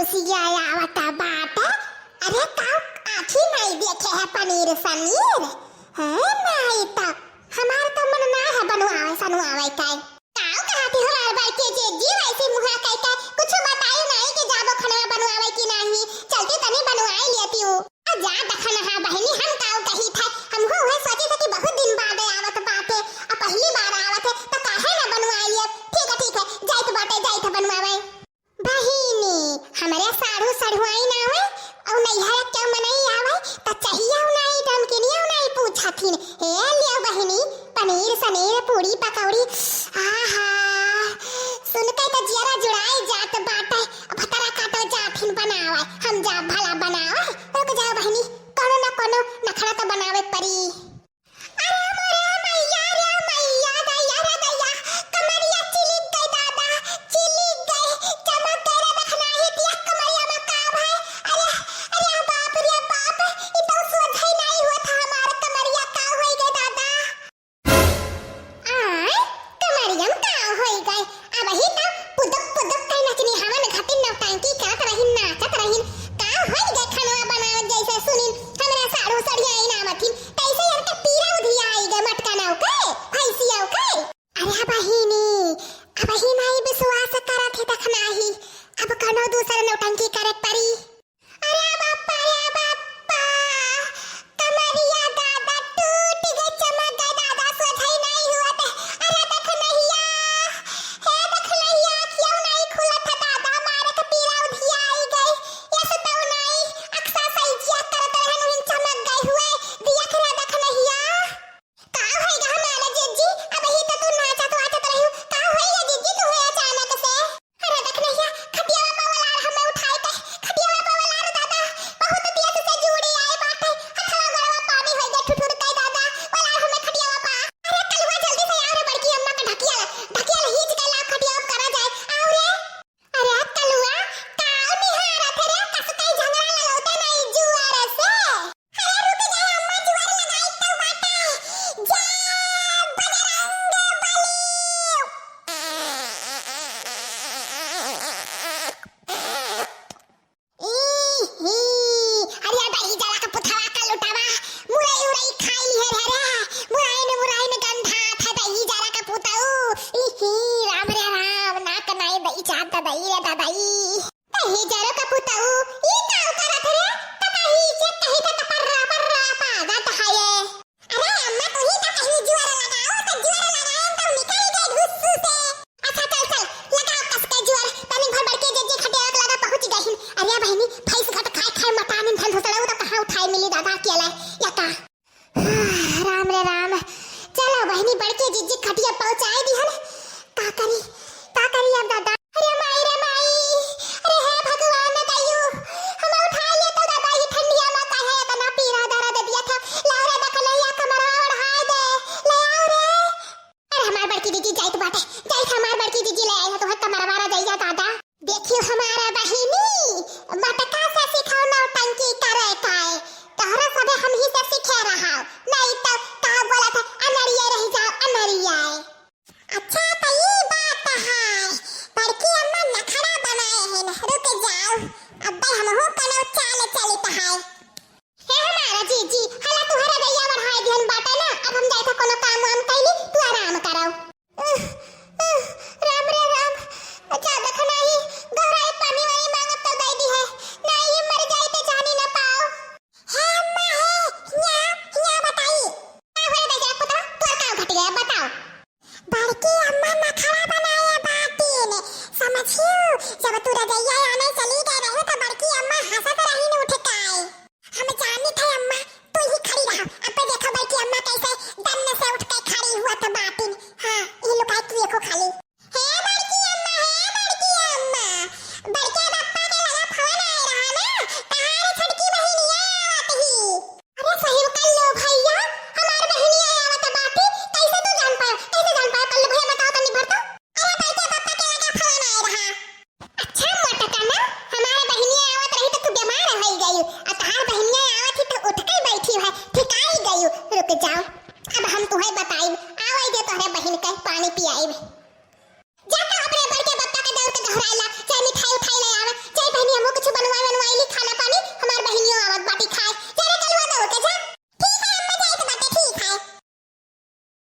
आवता बाट। अरे काऊ आखी नहीं देखे है पनीर सनीर है नहीं तो हमार तो मन ना है बनवावे सनवावे काय काऊ कहती हो हमार भाई के जे जी वैसे मुहा काय काय कुछ बताई नहीं कि जाबो खाना बनवावे की नहीं चलते तने बनवाई लेती हूं आ जा दखना है बहनी हम काऊ कही था हम हो है सोचे थे कि बहुत दिन बाद आवत बाटे आ पहली बार आवत है तो काहे ना बनवाई ले ठीक है जाइत बाटे जाइत बनवावे बहिनी हमारे साढ़ू सढ़ुआई ना आवे औ नैहर क्या मनई आवे त चाहिए नहीं दम के नहीं नहीं पूछथिन हे लियो बहिनी पनीर सनीर पूरी पकौड़ी आहा सुनते त जियरा जुड़ाई जात बाटे भतरा काटो जाथिन बनावे हम जा भला बनावे रुक जाओ बहिनी कोनो न कोनो नखरा तो बनावे परी अरे मोरे मैया रे मैया दैया रे दैया कमरिया चिलिक गई दादा चिलिक गई चमक करे रखना ही दिया कमरिया में का भाई अरे बाप रे बाप ई तो सोझै नहीं हुआ था हमारा कमरिया का होई गए दादा आय कमरिया का होई गए अब ही तो पुदक पुदक कई नचनी हवन घटिन नौटंकी करत रहिन नाचत रहिन का होई गए खाना बनावे जैसे सुनिन हमरा साड़ू सड़िया आई नामथिन कैसे यार के पीरा उधिया आई गए मटका नाउ के भैंसिया के अरे अब ही नहीं विश्वास करत है तक नाही अब कनो दूसरा नौटंकी करे परी अरे बाप्पा कमरिया दादा टूट गई चमक गई दादा सोझै नहीं हुआ थे अरे देख नहिया क्यों नहीं खुला था दादा मारे के पीरा उधिया आई गई ये तो नहीं अक्सा सैजिया करत रहन हिन चमक गई हुए दिया खरा देख नहिया का होएगा हमारा जीजी अब ही तो तू नाचत वाचत रही का होएगा जीजी तू है अचानक से अरे देख नहिया खटिया पावलार हमें उठाए के खटिया पावलार दादा बहुत तेज से जुड़ी आए बाटे हथवा गरवा पानी होई गए ठुठुर कई दादा वाला हमें खटिया पा अरे कलवा जल्दी से आओ रे बड़की अम्मा के ढकिया हिच के ला खटिया करा जाए आओ रे अरे कलवा काऊ निहारा थे रे कस कई झगड़ा लगौते नहीं जुआर से अरे रुक जा अम्मा जुआर लगाई तो बाटे जा देखियो हमारा बहिनी मटका से सिखाओ नौटंकी करे काय तोहरा सबे हम ही से सिखे रहा नहीं तो का बोला था अनरिया रह जाओ अनरिया अच्छा तो ये बात है बड़की अम्मा नखरा बनाए हैं ना रुक जाओ अब हम हो कनो चाल चलित है हे हमारा जीजी हला तुहरा दैया बढ़ाए दिहन बाटा ना अब हम जाए था कोनो काम वाम कैली तू आराम करो राम रे राम अच्छा देखना ही गहराई पानी वाली मांगत तो दे दी है नहीं मर जाए तो जानी ना पाओ है अम्मा है न्या बताई क्या होए बेटा पुत्र तोर का घट गया बताओ बड़की अम्मा नखरा बनाए बाटी ने समझियो जब तू रजैया आने चली गई रहे तो बड़की अम्मा हंसत रही न उठ काए हम जानी थे अम्मा तू ही खड़ी रहो अब देखो बड़की अम्मा कैसे दम से उठ के खड़ी हुआ तो बाटी हां ये लुकाई तू देखो खाली रुक जाओ अब हम तुम्हें बताई आवाई दे तोहरे बहन के पानी पियाई